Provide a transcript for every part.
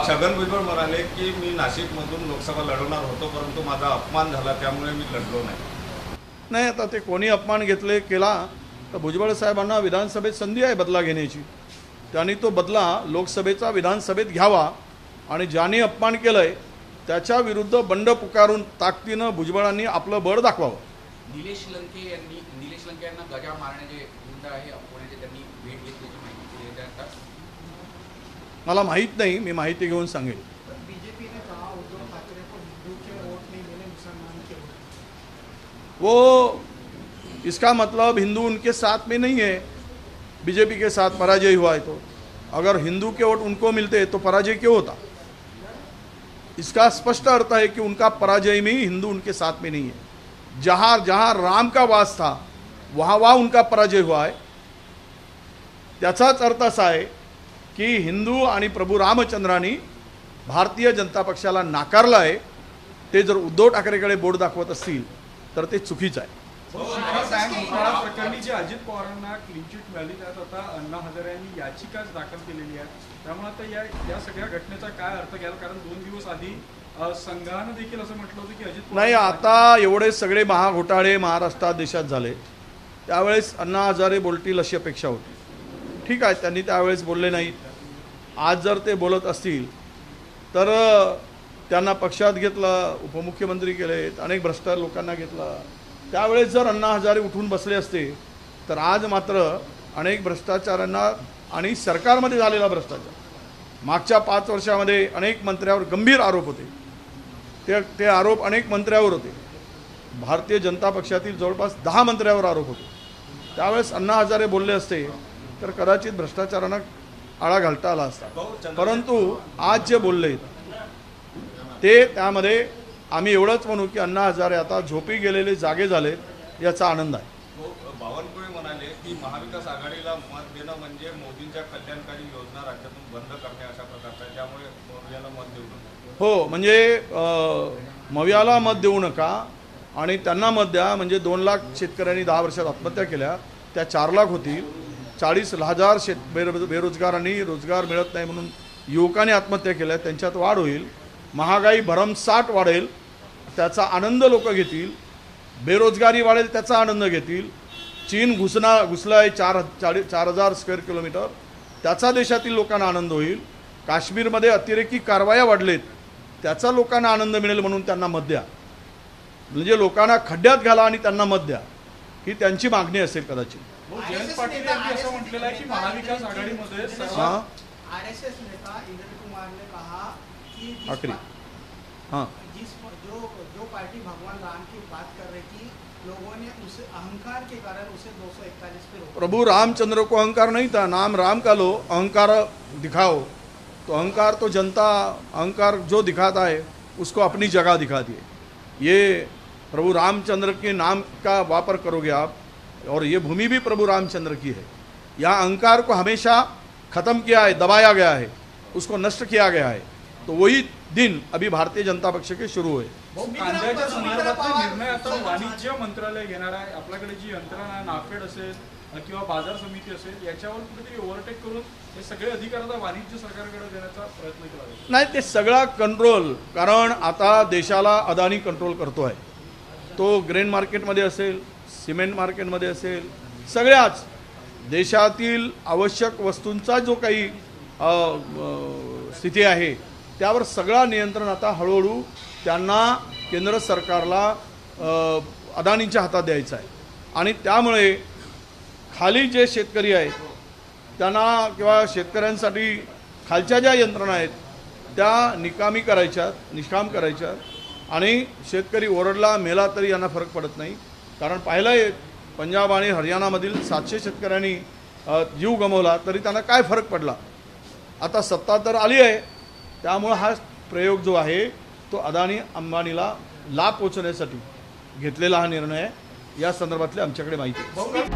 छगन भुजबळ म्हणाले की मी नाशिकमधून लोकसभा लढवणार होतो, परंतु माझा अपमान झाला त्यामुळे मी लढलो नाही. आता ते कोणी अपमान केला तर भुजबळ साहेबांना विधानसभेत संधी आहे बदला घेण्याची. त्यांनी तो बदला लोकसभेचा विधानसभेत घ्यावा आणि ज्यांनी अपमान केलंय त्याच्या विरुद्ध बंड पुकारून ताकदीनं भुजबळांनी आपलं बळ दाखवावं. निलेश लंके यांना गजा मारण्याचे गुंड आहे पुण्याचे त्यांनी भेट घेतल्याची माहिती दिली आहे. मला माहीत नाही, मी माहिती घेऊन सांगेल. बीजेपी ने कहा उद्धव ठाकरे को हिंदू के वोट नहीं मिले, मुसलमान के वोट. वो इसका मतलब हिंदू उनके साथ में नहीं है, बीजेपी के साथ पराजय हुआ है. तो अगर हिंदू के वोट उनको मिलते तो पराजय क्यों होता? इसका स्पष्ट अर्थ है कि उनका पराजय में ही हिंदू उनके साथ में नहीं है. जहाँ जहाँ राम का वास था वहाँ उनका पराजय हुआ है. त्याचाच अर्थ असा आहे की हिंदू आणि प्रभू रामचंद्रांनी भारतीय जनता पक्षाला नाकारलं आहे. ते जर उद्धव ठाकरेकडे बोट दाखवत असतील तर ते चुकीचं आहे. प्रकरणी जी अजित पवारांना क्लीन चिट मिळाली त्यात आता अण्णा हजारे यांनी याचिकाच दाखल केलेली आहे. त्यामुळे आता या सगळ्या घटनेचा काय अर्थ घ्याल? कारण 2 दिवस आधी संघानं देखील असं म्हटलं होतं की अजित नाही, आता एवढे सगळे महाघोटाळे महाराष्ट्रात देशात झाले त्यावेळेस अण्णा हजारे बोलतील अशी अपेक्षा होती. ठीक आहे, त्यांनी त्यावेळेस बोलले नाहीत. आज जर ते बोलत असतील तर त्यांना पक्षात घेतलं, उपमुख्यमंत्री केलेत, अनेक भ्रष्ट लोकांना घेतलं. त्यावेळेस जर अण्णा हजारे उठून बसले असते तर आज मात्र अनेक भ्रष्टाचारांना आणि सरकारमध्ये झालेला भ्रष्टाचार, मागच्या 5 वर्षामध्ये अनेक मंत्र्यावर गंभीर आरोप होते. ते आरोप अनेक मंत्र्यावर होते. भारतीय जनता पक्षातील जवळपास 10 मंत्र्यावर आरोप होते. त्यावेळेस अण्णा हजारे बोलले असते तर कदाचित भ्रष्टाचारांना आळा घालता आला असता. परंतु आज जे बोलले ते त्यामध्ये आम्ही एवढंच म्हणू की अण्णा हजारे आता झोपी गेलेले जागे झाले याचा आनंद आहे. बावनकुळे म्हणाले की महाविकास आघाडीला मत देणं म्हणजे मोदींच्या कल्याणकारी योजना राज्यातून बंद करणे अशा प्रकारचा आहे, त्यामुळे मवियाला मत देऊ नका. हो, म्हणजे मवियाला मत देऊ नका आणि त्यांना मत द्या. म्हणजे 2 लाख शेतकऱ्यांनी 10 वर्षात आत्महत्या केल्या, त्या 4 लाख होतील. 40,000 बेरोजगारांनी रोजगार मिळत नाही म्हणून युवकांनी आत्महत्या केल्या, त्यांच्यात वाढ होईल. महागाई भरमसाठ वाढेल, त्याचा आनंद लोक घेतील. बेरोजगारी वाढेल, त्याचा आनंद घेतील. चीन घुसला आहे 4,000 स्क्वेअर किलोमीटर, त्याचा देशातील लोकांना आनंद होईल. काश्मीरमध्ये अतिरेकी कारवाया वाढलेत, त्याचा लोकांना आनंद मिळेल म्हणून त्यांना मत द्या. म्हणजे लोकांना खड्ड्यात घाला आणि त्यांना मत द्या, ही त्यांची मागणी असेल कदाचित. जयंत पाटील यांनी असं म्हटलेलं आहे की महाविकास आघाडीमध्ये आरएसएस नेता इंद्र कुमार ने कहा कि जो पार्टी भगवान राम की बात कर रही थी, लोगों ने उसे अहंकार के कारण उसे 241 पे रोका. प्रभु रामचंद्र को अहंकार नहीं था, नाम राम का लो, अहंकार दिखाओ. तो अहंकार तो जनता अहंकार जो दिखाता है उसको अपनी जगह दिखाती है. ये प्रभु रामचंद्र के नाम का वापर करोगे आप, और ये भूमि भी प्रभु रामचंद्र की है. यहाँ अहंकार को हमेशा खत्म किया है, दबाया गया है, उसको नष्ट किया गया है. तो वही दिन अभी भारतीय जनता पक्ष के शुरू हुए. कांद्याच्या संदर्भातले निर्णय आता वाणिज्य मंत्रालय घेणार आहे. आपल्याकडे जी यंत्रणा नाफेड असेल किंवा बाजार समिती असेल याच्यावर कुठेतरी ओव्हरटेक करून हे सगळे अधिकार आता वाणिज्य सरकारकडे देण्याचा प्रयत्न केला जातो. नाही, ते सगळा कंट्रोल, कारण आता देशाला अदानी कंट्रोल करतो आहे. तो ग्रेन मार्केटमध्ये असेल, सिमेंट मार्केटमध्ये असेल, सगळ्याच देशातील आवश्यक वस्तूंचा जो काही स्थिती आहे त्यावर सगळा नियंत्रण आता हळूहळू त्यांना केंद्र सरकारला अदानींच्या हातात द्यायचं आहे. आणि त्यामुळे खाली जे शेतकरी आहेत त्यांना किंवा शेतकऱ्यांसाठी खालच्या ज्या यंत्रणा आहेत त्या निष्काम करायच्या. आणि शेतकरी ओरडला मेला तरी यांना फरक पडत नाही. कारण पाहिलं आहे पंजाब आणि हरियाणामधील 700 शेतकऱ्यांनी जीव गमावला तरी त्यांना काय फरक पडला. आता सत्ता तर आली आहे, त्यामुळे हा प्रयोग जो आहे तो अदानी अंबानीला लाभ पोहोचवण्यासाठी घेतलेला हा निर्णय आहे. या संदर्भातले आमच्याकडे माहिती आहे.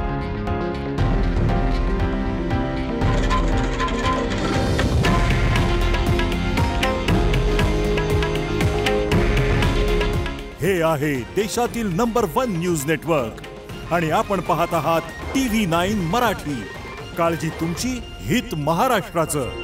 हे आहे देशातील नंबर 1 न्यूज नेटवर्क आणि आपण पाहत आहात TV9 मराठी. काळजी तुमची, हित महाराष्ट्राचं.